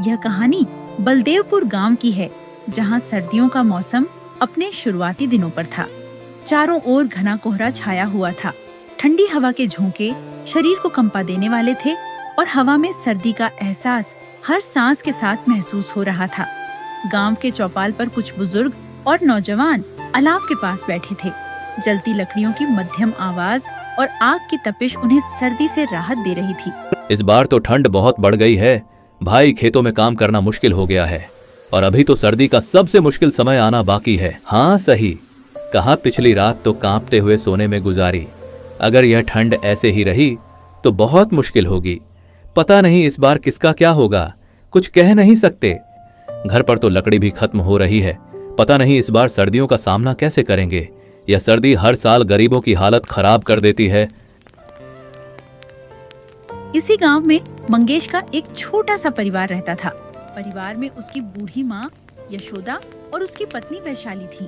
यह कहानी बलदेवपुर गांव की है, जहां सर्दियों का मौसम अपने शुरुआती दिनों पर था। चारों ओर घना कोहरा छाया हुआ था। ठंडी हवा के झोंके शरीर को कंपा देने वाले थे और हवा में सर्दी का एहसास हर सांस के साथ महसूस हो रहा था। गांव के चौपाल पर कुछ बुजुर्ग और नौजवान अलाव के पास बैठे थे। जलती लकड़ियों की मध्यम आवाज और आग की तपिश उन्हें सर्दी से राहत दे रही थी। इस बार तो ठंड बहुत बढ़ गई है भाई, खेतों में काम करना मुश्किल हो गया है और अभी तो सर्दी का सबसे मुश्किल समय आना बाकी है। हाँ सही कहा, पिछली रात तो कांपते हुए सोने में गुजारी। अगर यह ठंड ऐसे ही रही तो बहुत मुश्किल होगी। पता नहीं इस बार किसका क्या होगा, कुछ कह नहीं सकते। घर पर तो लकड़ी भी खत्म हो रही है। पता नहीं इस बार सर्दियों का सामना कैसे करेंगे। यह सर्दी हर साल गरीबों की हालत खराब कर देती है। इसी गांव में मंगेश का एक छोटा सा परिवार रहता था। परिवार में उसकी बूढ़ी माँ यशोदा और उसकी पत्नी वैशाली थी।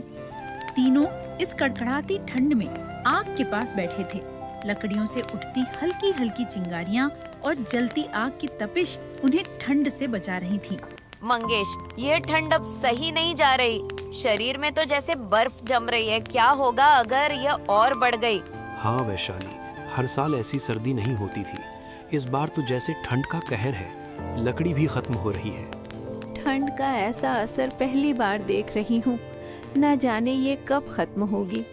तीनों इस कड़कड़ाती ठंड में आग के पास बैठे थे। लकड़ियों से उठती हल्की हल्की चिंगारियां और जलती आग की तपिश उन्हें ठंड से बचा रही थी। मंगेश, ये ठंड अब सही नहीं जा रही। शरीर में तो जैसे बर्फ जम रही है। क्या होगा अगर यह और बढ़ गई? हाँ वैशाली, हर साल ऐसी सर्दी नहीं होती थी। इस बार तो जैसे ठंड का कहर है। लकड़ी भी खत्म हो रही है। ठंड का ऐसा असर पहली बार देख रही हूँ। न जाने ये कब खत्म होगी।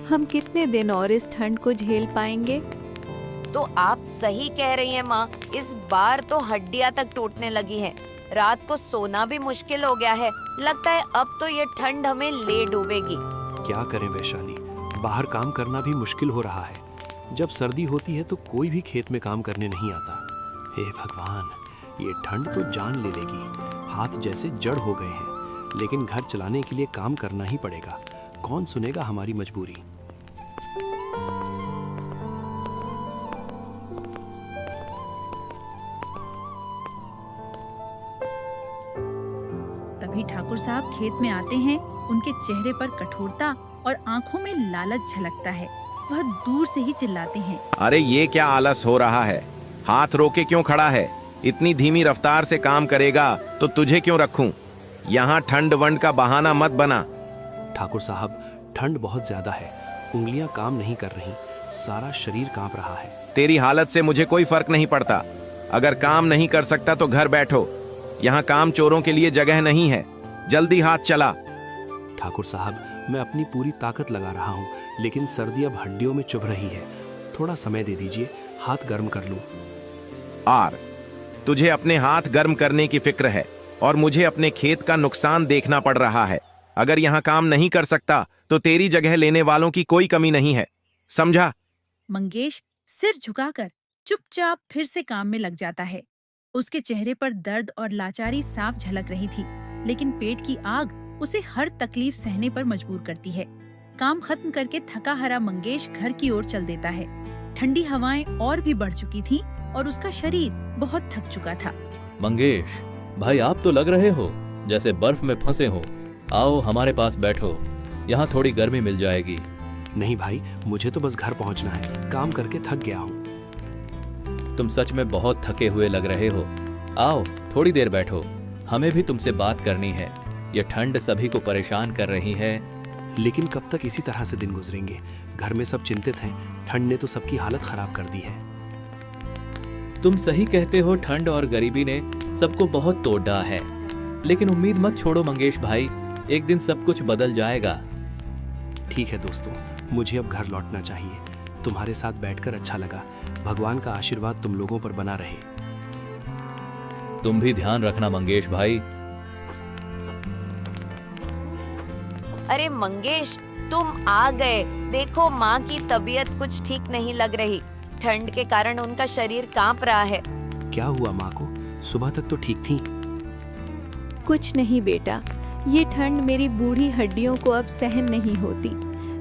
हम कितने दिन और इस ठंड को झेल पाएंगे? तो आप सही कह रही हैं माँ, इस बार तो हड्डियाँ तक टूटने लगी हैं। रात को सोना भी मुश्किल हो गया है। लगता है अब तो ये ठंड हमें ले डूबेगी। क्या करें वैशाली, बाहर काम करना भी मुश्किल हो रहा है। जब सर्दी होती है तो कोई भी खेत में काम करने नहीं आता। हे भगवान, ये ठंड तो जान ले लेगी। हाथ जैसे जड़ हो गए हैं, लेकिन घर चलाने के लिए काम करना ही पड़ेगा। कौन सुनेगा हमारी मजबूरी। तभी ठाकुर साहब खेत में आते हैं। उनके चेहरे पर कठोरता और आंखों में लालच झलकता है। वह दूर से ही चिल्लाते हैं, अरे ये क्या आलस हो रहा है? हाथ रोके क्यों खड़ा है? इतनी धीमी रफ्तार से काम करेगा तो तुझे क्यों रखूं? यहाँ ठंड वंड का बहाना मत बना। ठाकुर साहब, ठंड बहुत ज्यादा है। उंगलियां काम नहीं कर रही, सारा शरीर कांप रहा है। तेरी हालत से मुझे कोई फर्क नहीं पड़ता। अगर काम नहीं कर सकता तो घर बैठो। यहाँ काम चोरों के लिए जगह नहीं है। जल्दी हाथ चला। ठाकुर साहब, मैं अपनी पूरी ताकत लगा रहा हूँ, लेकिन सर्दी अब हड्डियों में चुभ रही है। थोड़ा समय दे दीजिए, हाथ गर्म कर लूं। आर, तुझे अपने हाथ गर्म करने की फिक्र है और मुझे अपने खेत का नुकसान देखना पड़ रहा है। अगर यहाँ काम नहीं कर सकता तो तेरी जगह लेने वालों की कोई कमी नहीं है, समझा? मंगेश सिर झुकाकर चुपचाप फिर से काम में लग जाता है। उसके चेहरे पर दर्द और लाचारी साफ झलक रही थी, लेकिन पेट की आग उसे हर तकलीफ सहने पर मजबूर करती है। काम खत्म करके थका हारा मंगेश घर की ओर चल देता है। ठंडी हवाएं और भी बढ़ चुकी थीं और उसका शरीर बहुत थक चुका था। मंगेश भाई, आप तो लग रहे हो जैसे बर्फ में फंसे हो। आओ हमारे पास बैठो, यहाँ थोड़ी गर्मी मिल जाएगी। नहीं भाई, मुझे तो बस घर पहुंचना है। काम करके थक गया हूँ। तुम सच में बहुत थके हुए लग रहे हो। आओ थोड़ी देर बैठो, हमें भी तुमसे बात करनी है। यह ठंड सभी को परेशान कर रही है। लेकिन कब तक इसी तरह से दिन गुजरेंगे? घर में सब चिंतित हैं। ठंड ने तो सबकी हालत खराब कर दी है। तुम सही कहते हो, ठंड और गरीबी ने सबको बहुत तोड़ डाला है। लेकिन उम्मीद मत छोड़ो मंगेश भाई, एक दिन सब कुछ बदल जाएगा। ठीक है दोस्तों, मुझे अब घर लौटना चाहिए। तुम्हारे साथ बैठकर अच्छा लगा। भगवान का आशीर्वाद तुम लोगों पर बना रहे। तुम भी ध्यान रखना मंगेश भाई। अरे मंगेश, तुम आ गए। देखो माँ की तबीयत कुछ ठीक नहीं लग रही। ठंड के कारण उनका शरीर कांप रहा है। क्या हुआ माँ को? सुबह तक तो ठीक थी। कुछ नहीं बेटा, ये ठंड मेरी बूढ़ी हड्डियों को अब सहन नहीं होती।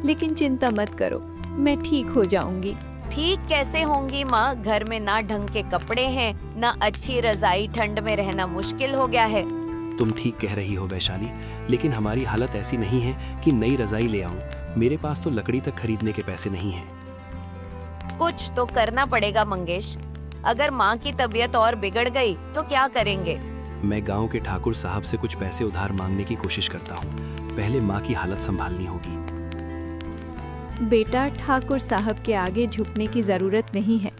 लेकिन चिंता मत करो, मैं ठीक हो जाऊंगी। ठीक कैसे होंगी माँ? घर में ना ढंग के कपड़े हैं, ना अच्छी रजाई। ठंड में रहना मुश्किल हो गया है। तुम ठीक कह रही हो वैशाली, लेकिन हमारी हालत ऐसी नहीं है कि नई रजाई ले आऊं। मेरे पास तो लकड़ी तक खरीदने के पैसे नहीं हैं। कुछ तो करना पड़ेगा मंगेश। अगर माँ की तबीयत और बिगड़ गई तो क्या करेंगे? मैं गांव के ठाकुर साहब से कुछ पैसे उधार मांगने की कोशिश करता हूँ। पहले माँ की हालत संभालनी होगी। बेटा, ठाकुर साहब के आगे झुकने की जरूरत नहीं है।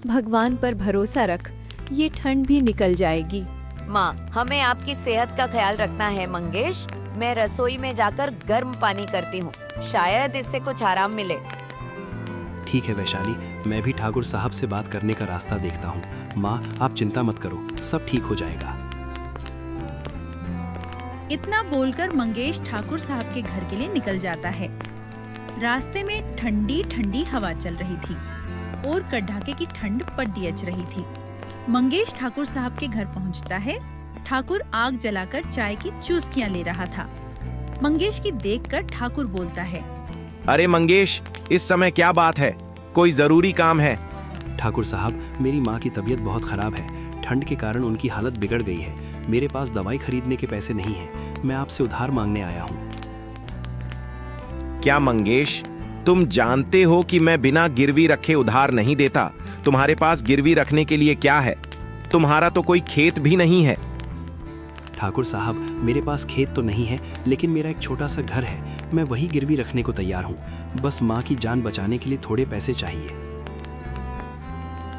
भगवान पर भरोसा रख, ये ठंड भी निकल जाएगी। माँ, हमें आपकी सेहत का ख्याल रखना है मंगेश। मैं रसोई में जाकर गर्म पानी करती हूँ, शायद इससे कुछ आराम मिले। ठीक है वैशाली, मैं भी ठाकुर साहब से बात करने का रास्ता देखता हूँ। माँ, आप चिंता मत करो, सब ठीक हो जाएगा। इतना बोलकर मंगेश ठाकुर साहब के घर के लिए निकल जाता है। रास्ते में ठंडी ठंडी हवा चल रही थी और कड़ाके की ठंड पड़ती अच रही थी। मंगेश ठाकुर साहब के घर पहुंचता है। ठाकुर आग जलाकर चाय की चुस्कियां ले रहा था। मंगेश की देखकर ठाकुर बोलता है, अरे मंगेश, इस समय क्या बात है? कोई जरूरी काम है? ठाकुर साहब, मेरी माँ की तबीयत बहुत खराब है। ठंड के कारण उनकी हालत बिगड़ गई है। मेरे पास दवाई खरीदने के पैसे नहीं हैं। मैं आपसे उधार मांगने आया हूँ। क्या मंगेश, तुम जानते हो कि मैं बिना गिरवी रखे उधार नहीं देता। तुम्हारे पास गिरवी रखने के लिए क्या है? तुम्हारा तो कोई खेत भी नहीं है। ठाकुर साहब, मेरे पास खेत तो नहीं है, लेकिन मेरा एक छोटा सा घर है। मैं वही गिरवी रखने को तैयार हूँ। बस माँ की जान बचाने के लिए थोड़े पैसे चाहिए।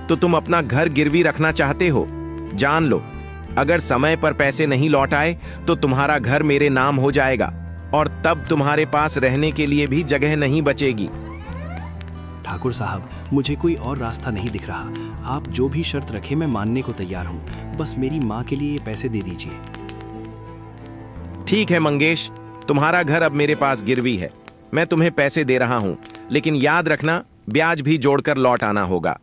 तो तुम अपना घर गिरवी रखना चाहते हो? जान लो, अगर समय पर पैसे नहीं लौट आए तो तुम्हारा घर मेरे नाम हो जाएगा और तब तुम्हारे पास रहने के लिए भी जगह नहीं बचेगी। ठाकुर साहब, मुझे कोई और रास्ता नहीं दिख रहा। आप जो भी शर्त रखें मैं मानने को तैयार हूँ। बस मेरी माँ के लिए ये पैसे दे दीजिए। ठीक है मंगेश, तुम्हारा घर अब मेरे पास गिरवी है। मैं तुम्हें पैसे दे रहा हूँ, लेकिन याद रखना, ब्याज भी जोड़कर लौट आना होगा।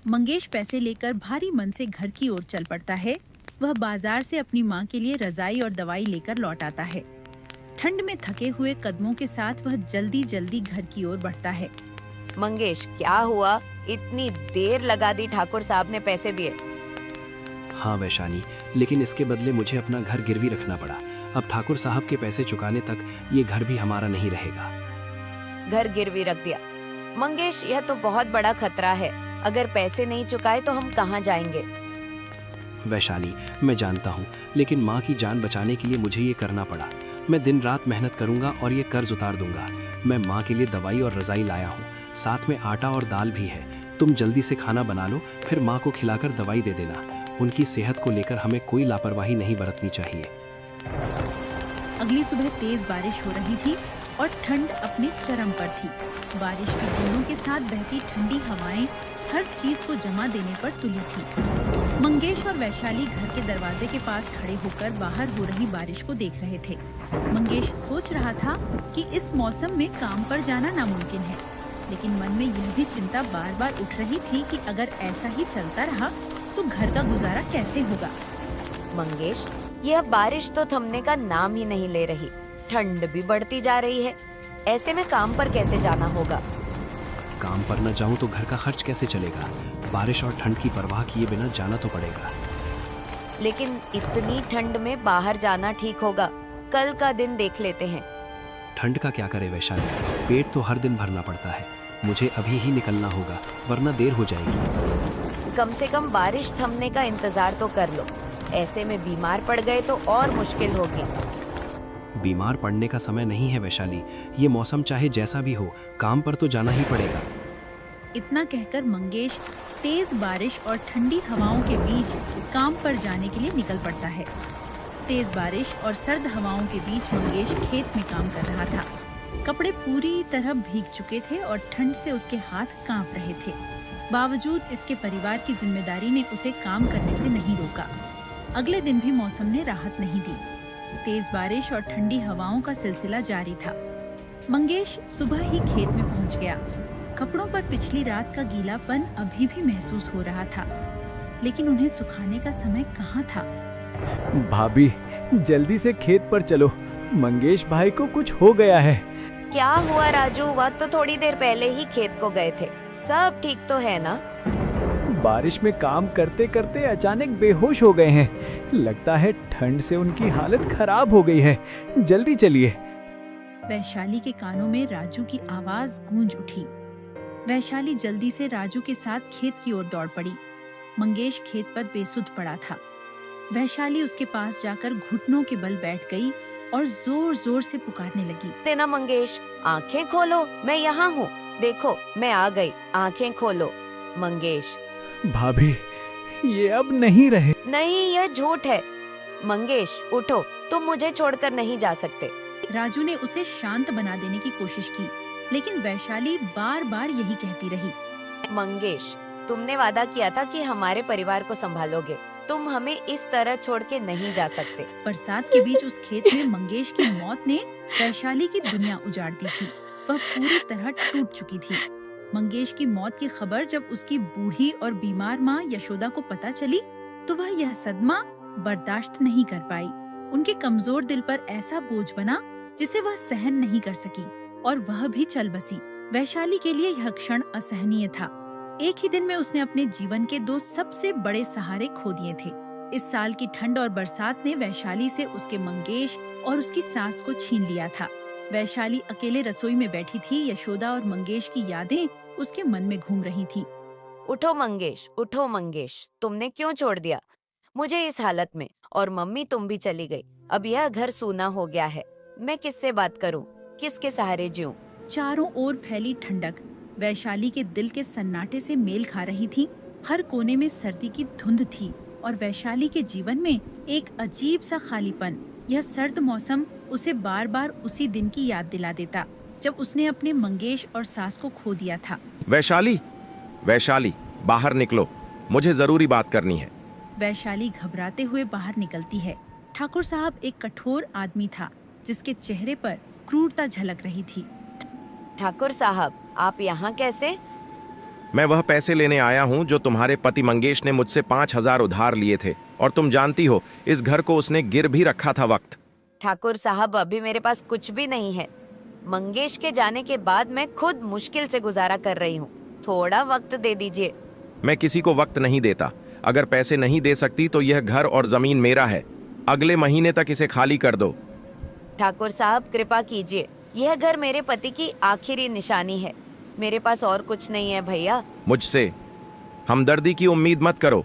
मंगेश पैसे लेकर भारी मन से घर की ओर चल पड़ता है। वह बाजार से अपनी माँ के लिए रजाई और दवाई लेकर लौट आता है। ठंड में थके हुए कदमों के साथ वह जल्दी जल्दी घर की ओर बढ़ता है। मंगेश, क्या हुआ? इतनी देर लगा दी, ठाकुर साहब ने पैसे दिए। हाँ वैशाली, लेकिन इसके बदले मुझे अपना घर गिरवी रखना पड़ा। अब ठाकुर साहब के पैसे चुकाने तक ये घर भी हमारा नहीं रहेगा। घर गिरवी रख दिया? मंगेश, यह तो बहुत बड़ा खतरा है। अगर पैसे नहीं चुकाए तो हम कहाँ जाएंगे? वैशाली, मैं जानता हूँ, लेकिन माँ की जान बचाने के लिए मुझे ये करना पड़ा। मैं दिन रात मेहनत करूंगा और ये कर्ज उतार दूंगा। मैं माँ के लिए दवाई और रजाई लाया हूँ, साथ में आटा और दाल भी है। तुम जल्दी से खाना बना लो, फिर माँ को खिलाकर दवाई दे देना। उनकी सेहत को लेकर हमें कोई लापरवाही नहीं बरतनी चाहिए। अगली सुबह तेज बारिश हो रही थी और ठंड अपने चरम पर थी। बारिश की बूंदों के साथ बहती ठंडी हवाएं हर चीज को जमा देने पर तुली थी। मंगेश और वैशाली घर के दरवाजे के पास खड़े होकर बाहर हो रही बारिश को देख रहे थे। मंगेश सोच रहा था कि इस मौसम में काम पर जाना नामुमकिन है, लेकिन मन में यह भी चिंता बार बार उठ रही थी कि अगर ऐसा ही चलता रहा तो घर का गुजारा कैसे होगा। मंगेश, यह बारिश तो थमने का नाम ही नहीं ले रही। ठंड भी बढ़ती जा रही है। ऐसे में काम पर कैसे जाना होगा? काम पर न जाऊं तो घर का खर्च कैसे चलेगा? बारिश और ठंड की परवाह किए बिना जाना तो पड़ेगा। लेकिन इतनी ठंड में बाहर जाना ठीक होगा? कल का दिन देख लेते हैं। ठंड का क्या करे वैशाली, पेट तो हर दिन भरना पड़ता है। मुझे अभी ही निकलना होगा, वरना देर हो जाएगी। कम से कम बारिश थमने का इंतजार तो कर लो। ऐसे में बीमार पड़ गए तो और मुश्किल होगी। बीमार पड़ने का समय नहीं है वैशाली। ये मौसम चाहे जैसा भी हो, काम पर तो जाना ही पड़ेगा। इतना कहकर मंगेश तेज बारिश और ठंडी हवाओं के बीच काम पर जाने के लिए निकल पड़ता है। तेज बारिश और सर्द हवाओं के बीच मंगेश खेत में काम कर रहा था। कपड़े पूरी तरह भीग चुके थे और ठंड से उसके हाथ कांप रहे थे। बावजूद इसके परिवार की जिम्मेदारी ने उसे काम करने से नहीं रोका। अगले दिन भी मौसम ने राहत नहीं दी। तेज बारिश और ठंडी हवाओं का सिलसिला जारी था। मंगेश सुबह ही खेत में पहुंच गया। कपड़ों पर पिछली रात का गीलापन अभी भी महसूस हो रहा था, लेकिन उन्हें सुखाने का समय कहाँ था। भाभी, जल्दी से खेत पर चलो, मंगेश भाई को कुछ हो गया है। क्या हुआ राजू? वह तो थोड़ी देर पहले ही खेत को गए थे। सब ठीक तो है ना? बारिश में काम करते करते अचानक बेहोश हो गए हैं। लगता है ठंड से उनकी हालत खराब हो गई है। जल्दी चलिए। वैशाली के कानों में राजू की आवाज गूंज उठी। वैशाली जल्दी से राजू के साथ खेत की ओर दौड़ पड़ी। मंगेश खेत पर बेसुध पड़ा था। वैशाली उसके पास जाकर घुटनों के बल बैठ गई और जोर जोर से पुकारने लगी। देना मंगेश, आंखें खोलो, मैं यहाँ हूँ। देखो मैं आ गई, आंखें खोलो मंगेश। भाभी, ये अब नहीं रहे। नहीं, यह झूठ है। मंगेश उठो, तुम मुझे छोड़कर नहीं जा सकते। राजू ने उसे शांत बना देने की कोशिश की, लेकिन वैशाली बार बार यही कहती रही। मंगेश, तुमने वादा किया था कि हमारे परिवार को संभालोगे, तुम हमें इस तरह छोड़ के नहीं जा सकते। बरसात के बीच उस खेत में मंगेश की मौत ने वैशाली की दुनिया उजाड़ दी थी। वह पूरी तरह टूट चुकी थी। मंगेश की मौत की खबर जब उसकी बूढ़ी और बीमार माँ यशोदा को पता चली तो वह यह सदमा बर्दाश्त नहीं कर पाई। उनके कमजोर दिल पर ऐसा बोझ बना जिसे वह सहन नहीं कर सकी और वह भी चल बसी। वैशाली के लिए यह क्षण असहनीय था। एक ही दिन में उसने अपने जीवन के 2 सबसे बड़े सहारे खो दिए थे। इस साल की ठंड और बरसात ने वैशाली से उसके मंगेश और उसकी सास को छीन लिया था। वैशाली अकेले रसोई में बैठी थी। यशोदा और मंगेश की यादें उसके मन में घूम रही थी। उठो मंगेश, उठो मंगेश, तुमने क्यों छोड़ दिया मुझे इस हालत में? और मम्मी तुम भी चली गई। अब यह घर सूना हो गया है। मैं किससे बात करूं? किसके सहारे जीऊं? चारों ओर फैली ठंडक वैशाली के दिल के सन्नाटे से मेल खा रही थी। हर कोने में सर्दी की धुंध थी और वैशाली के जीवन में एक अजीब सा खालीपन। यह सर्द मौसम उसे बार बार उसी दिन की याद दिला देता जब उसने अपने मंगेश और सास को खो दिया था। वैशाली, वैशाली, बाहर निकलो, मुझे जरूरी बात करनी है। वैशाली घबराते हुए बाहर निकलती है। ठाकुर साहब एक कठोर आदमी था जिसके चेहरे पर क्रूरता झलक रही थी। ठाकुर साहब, आप यहाँ कैसे? मैं वह पैसे लेने आया हूँ जो तुम्हारे पति मंगेश ने मुझसे 5,000 उधार लिए थे, और तुम जानती हो इस घर को उसने गिर भी रखा था वक्त। ठाकुर साहब, अभी मेरे पास कुछ भी नहीं है। मंगेश के जाने के बाद मैं खुद मुश्किल से गुजारा कर रही हूँ। थोड़ा वक्त दे दीजिए। मैं किसी को वक्त नहीं देता। अगर पैसे नहीं दे सकती तो यह घर और जमीन मेरा है। अगले महीने तक इसे खाली कर दो। ठाकुर साहब, कृपा कीजिए। यह घर मेरे पति की आखिरी निशानी है। मेरे पास और कुछ नहीं है भैया। मुझसे हमदर्दी की उम्मीद मत करो।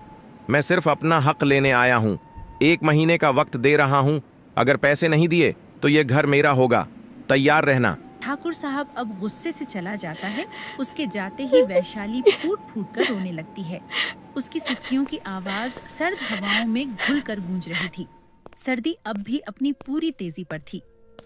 मैं सिर्फ अपना हक लेने आया हूँ। 1 महीने का वक्त दे रहा हूँ। अगर पैसे नहीं दिए तो यह घर मेरा होगा। तैयार रहना। ठाकुर साहब अब गुस्से से चला जाता है। उसके जाते ही वैशाली फूट फूट कर रोने लगती है। उसकी सिसकियों की आवाज सर्द हवाओं में घुल कर गूंज रही थी। सर्दी अब भी अपनी पूरी तेजी पर थी।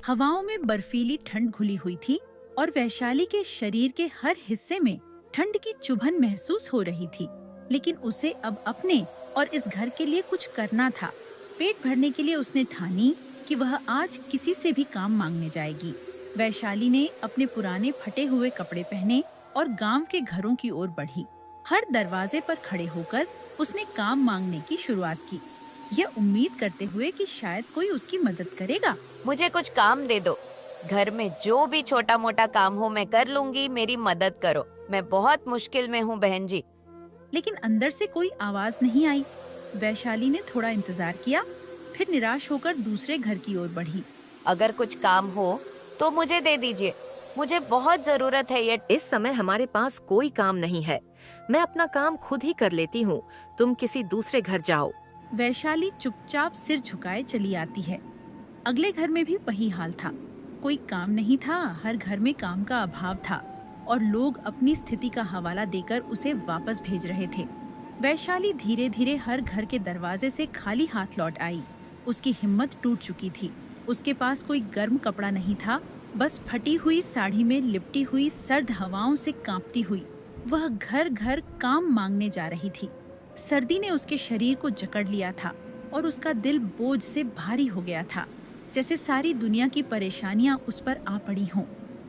हवाओं में बर्फीली ठंड घुली हुई थी और वैशाली के शरीर के हर हिस्से में ठंड की चुभन महसूस हो रही थी। लेकिन उसे अब अपने और इस घर के लिए कुछ करना था। पेट भरने के लिए उसने ठानी कि वह आज किसी से भी काम मांगने जाएगी। वैशाली ने अपने पुराने फटे हुए कपड़े पहने और गांव के घरों की ओर बढ़ी। हर दरवाजे पर खड़े होकर उसने काम मांगने की शुरुआत की, यह उम्मीद करते हुए कि शायद कोई उसकी मदद करेगा। मुझे कुछ काम दे दो। घर में जो भी छोटा मोटा काम हो मैं कर लूंगी। मेरी मदद करो। मैं बहुत मुश्किल में हूँ बहन जी। लेकिन अंदर से कोई आवाज नहीं आई। वैशाली ने थोड़ा इंतजार किया, फिर निराश होकर दूसरे घर की ओर बढ़ी। अगर कुछ काम हो तो मुझे दे दीजिए। मुझे बहुत जरूरत है। ये इस समय हमारे पास कोई काम नहीं है। मैं अपना काम खुद ही कर लेती हूँ। तुम किसी दूसरे घर जाओ। वैशाली चुपचाप सिर झुकाए चली आती है। अगले घर में भी वही हाल था। कोई काम नहीं था। हर घर में काम का अभाव था और लोग अपनी स्थिति का हवाला देकर उसे वापस भेज रहे थे। वैशाली धीरे धीरे हर घर के दरवाजे से खाली हाथ लौट आई। उसकी हिम्मत टूट चुकी थी। उसके पास कोई गर्म कपड़ा नहीं था। बस फटी हुई साड़ी में लिपटी हुई सर्द हवाओं से कांपती हुई वह घर घर काम मांगने जा रही थी। सर्दी ने उसके शरीर को जकड़ लिया था और उसका दिल बोझ से भारी हो गया था, जैसे सारी दुनिया की परेशानियां उस पर आ पड़ी हों।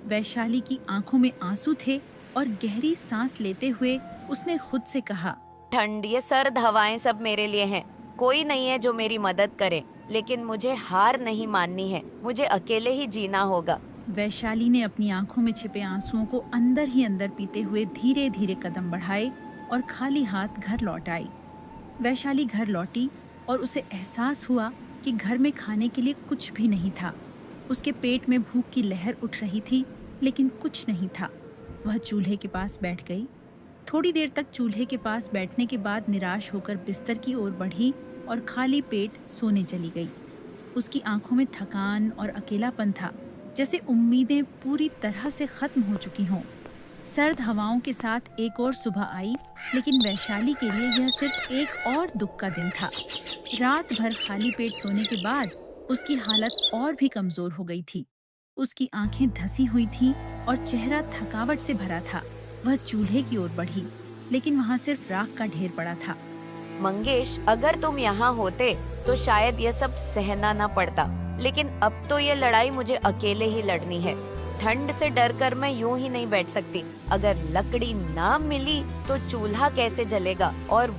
वैशाली की आंखों में आंसू थे और गहरी सांस लेते हुए उसने खुद से कहा, ठंड, ये सर्द हवाएं सब मेरे लिए हैं। कोई नहीं है जो मेरी मदद करे, लेकिन मुझे हार नहीं माननी है। मुझे अकेले ही जीना होगा। वैशाली ने अपनी आंखों में छिपे आंसुओं को अंदर ही अंदर पीते हुए धीरे धीरे कदम बढ़ाए और खाली हाथ घर लौट आई। वैशाली घर लौटी और उसे एहसास हुआ कि घर में खाने के लिए कुछ भी नहीं था। उसके पेट में भूख की लहर उठ रही थी, लेकिन कुछ नहीं था। वह चूल्हे के पास बैठ गई। थोड़ी देर तक चूल्हे के पास बैठने के बाद निराश होकर बिस्तर की ओर बढ़ी और खाली पेट सोने चली गई। उसकी आंखों में थकान और अकेलापन था, जैसे उम्मीदें पूरी तरह से खत्म हो चुकी हों। सर्द हवाओं के साथ एक और सुबह आई, लेकिन वैशाली के लिए यह सिर्फ एक और दुख का दिन था। रात भर खाली पेट सोने के बाद उसकी हालत और भी कमजोर हो गई थी। उसकी आंखें धसी हुई थीं और चेहरा थकावट से भरा था। वह चूल्हे की ओर बढ़ी, लेकिन वहां सिर्फ राख का ढेर पड़ा था। मंगेश, अगर तुम यहाँ होते तो शायद ये सब सहना ना पड़ता, लेकिन अब तो ये लड़ाई मुझे अकेले ही लड़नी है। ठंड से डरकर मैं यूं ही नहीं बैठ सकती। अगर लकड़ी ना मिली तो चूल्हा कैसे जलेगा, और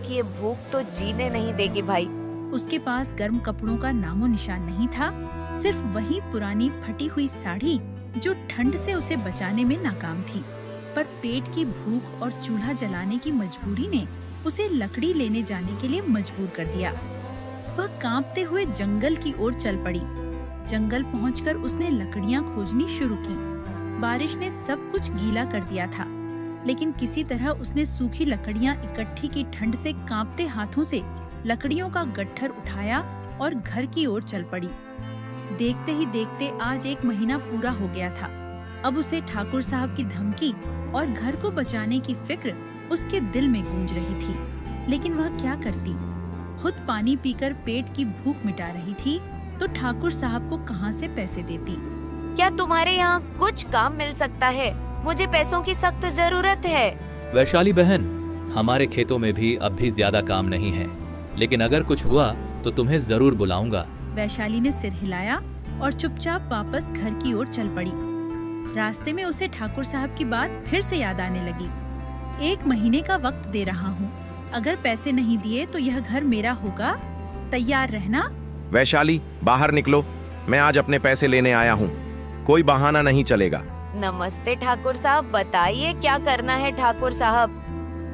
ये भूख तो जीने नहीं देगी भाई। उसके पास गर्म कपड़ों का नामो निशान नहीं था, सिर्फ वही पुरानी फटी हुई साड़ी जो ठंड से उसे बचाने में नाकाम थी। पर पेट की भूख और चूल्हा जलाने की मजबूरी ने उसे लकड़ी लेने जाने के लिए मजबूर कर दिया। वह कांपते हुए जंगल की ओर चल पड़ी। जंगल पहुंचकर उसने लकड़ियां खोजनी शुरू की। बारिश ने सब कुछ गीला कर दिया था, लेकिन किसी तरह उसने सूखी लकड़ियां इकट्ठी की। ठंड से कांपते हाथों से लकड़ियों का गट्ठर उठाया और घर की ओर चल पड़ी। देखते ही देखते आज 1 महीना पूरा हो गया था। अब उसे ठाकुर साहब की धमकी और घर को बचाने की फिक्र उसके दिल में गूंज रही थी, लेकिन वह क्या करती। खुद पानी पीकर पेट की भूख मिटा रही थी, तो ठाकुर साहब को कहां से पैसे देती। क्या तुम्हारे यहाँ कुछ काम मिल सकता है? मुझे पैसों की सख्त जरूरत है। वैशाली बहन, हमारे खेतों में भी अब भी ज्यादा काम नहीं है, लेकिन अगर कुछ हुआ तो तुम्हें जरूर बुलाऊंगा। वैशाली ने सिर हिलाया और चुपचाप वापस घर की ओर चल पड़ी। रास्ते में उसे ठाकुर साहब की बात फिर से याद आने लगी। 1 महीने का वक्त दे रहा हूँ, अगर पैसे नहीं दिए तो यह घर मेरा होगा, तैयार रहना। वैशाली, बाहर निकलो, मैं आज अपने पैसे लेने आया हूँ, कोई बहाना नहीं चलेगा। नमस्ते ठाकुर साहब, बताइए क्या करना है। ठाकुर साहब,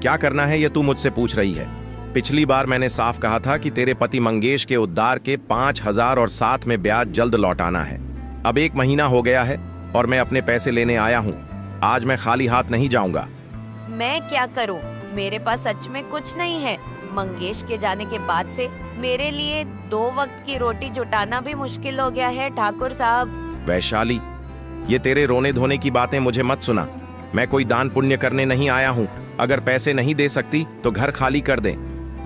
क्या करना है ये तू मुझसे पूछ रही है? पिछली बार मैंने साफ कहा था कि तेरे पति मंगेश के उद्धार के 5,000 और साथ में ब्याज जल्द लौटाना है। अब 1 महीना हो गया है और मैं अपने पैसे लेने आया हूँ। आज मैं खाली हाथ नहीं जाऊंगा। मैं क्या करूं? मेरे पास सच में कुछ नहीं है। मंगेश के जाने के बाद से मेरे लिए 2 वक्त की रोटी जुटाना भी मुश्किल हो गया है। ठाकुर साहब। वैशाली, ये तेरे रोने धोने की बातें मुझे मत सुना। मैं कोई दान पुण्य करने नहीं आया हूँ। अगर पैसे नहीं दे सकती तो घर खाली कर दे।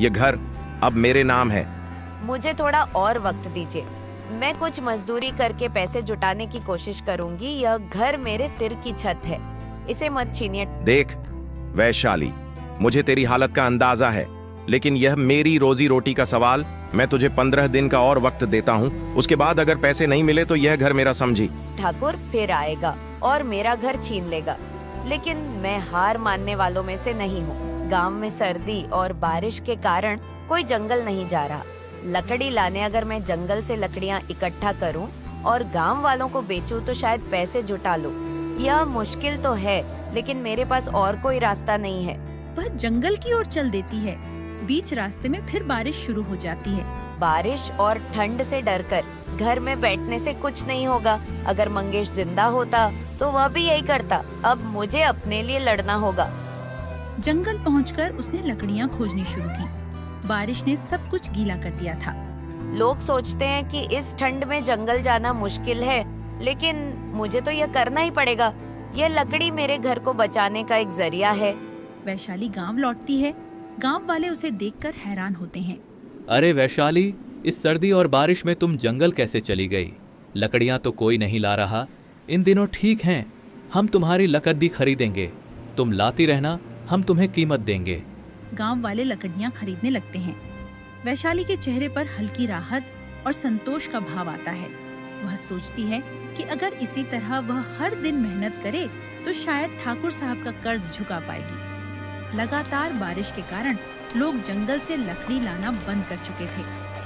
ये घर अब मेरे नाम है। मुझे थोड़ा और वक्त दीजिए, मैं कुछ मजदूरी करके पैसे जुटाने की कोशिश करूंगी। यह घर मेरे सिर की छत है, इसे मत छीनिए। देख वैशाली, मुझे तेरी हालत का अंदाजा है, लेकिन यह मेरी रोजी रोटी का सवाल। मैं तुझे 15 दिन का और वक्त देता हूँ, उसके बाद अगर पैसे नहीं मिले तो यह घर मेरा समझी। ठाकुर फिर आएगा और मेरा घर छीन लेगा, लेकिन मैं हार मानने वालों में से नहीं हूँ। गांव में सर्दी और बारिश के कारण कोई जंगल नहीं जा रहा। लकड़ी लाने अगर मैं जंगल से लकड़ियाँ इकट्ठा करूँ और गांव वालों को बेचूं तो शायद पैसे जुटा लूं। यह मुश्किल तो है, लेकिन मेरे पास और कोई रास्ता नहीं है। वह जंगल की ओर चल देती है। बीच रास्ते में फिर बारिश शुरू हो जाती है। बारिश और ठंड से डरकर घर में बैठने से कुछ नहीं होगा। अगर मंगेश जिंदा होता तो वह भी यही करता। अब मुझे अपने लिए लड़ना होगा। जंगल पहुंचकर उसने लकड़ियां खोजनी शुरू की। बारिश ने सब कुछ गीला कर दिया था। लोग सोचते हैं कि इस ठंड में जंगल जाना मुश्किल है, लेकिन मुझे तो यह करना ही पड़ेगा। यह लकड़ी मेरे घर को बचाने का एक जरिया है। वैशाली गांव लौटती है। गांव वाले उसे देखकर हैरान होते हैं। अरे वैशाली, इस सर्दी और बारिश में तुम जंगल कैसे चली गई? लकड़ियां तो कोई नहीं ला रहा। इन दिनों ठीक हैं, हम तुम्हारी लकड़ी खरीदेंगे, तुम लाती रहना, हम तुम्हें कीमत देंगे। गांव वाले लकड़ियां खरीदने लगते हैं। वैशाली के चेहरे पर हल्की राहत और संतोष का भाव आता है। वह सोचती है कि अगर इसी तरह वह हर दिन मेहनत करे तो शायद ठाकुर साहब का कर्ज झुका पाएगी। लगातार बारिश के कारण लोग जंगल से लकड़ी लाना बंद कर चुके थे।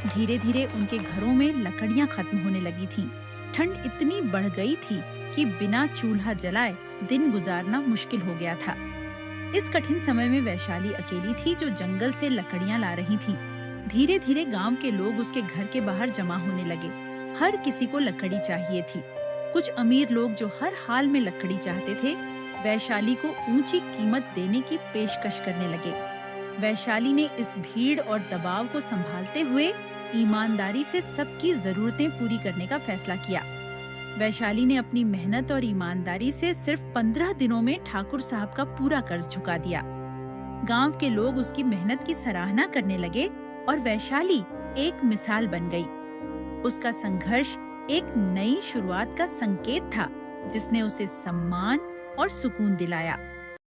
धीरे धीरे उनके घरों में लकड़ियां खत्म होने लगी थीं। ठंड इतनी बढ़ गई थी कि बिना चूल्हा जलाए दिन गुजारना मुश्किल हो गया था। इस कठिन समय में वैशाली अकेली थी जो जंगल से लकड़ियां ला रही थी। धीरे धीरे गांव के लोग उसके घर के बाहर जमा होने लगे। हर किसी को लकड़ी चाहिए थी। कुछ अमीर लोग जो हर हाल में लकड़ी चाहते थे, वैशाली को ऊंची कीमत देने की पेशकश करने लगे। वैशाली ने इस भीड़ और दबाव को संभालते हुए ईमानदारी से सबकी जरूरतें पूरी करने का फैसला किया। वैशाली ने अपनी मेहनत और ईमानदारी से सिर्फ 15 दिनों में ठाकुर साहब का पूरा कर्ज चुका दिया। गांव के लोग उसकी मेहनत की सराहना करने लगे और वैशाली एक मिसाल बन गई। उसका संघर्ष एक नई शुरुआत का संकेत था जिसने उसे सम्मान और सुकून दिलाया।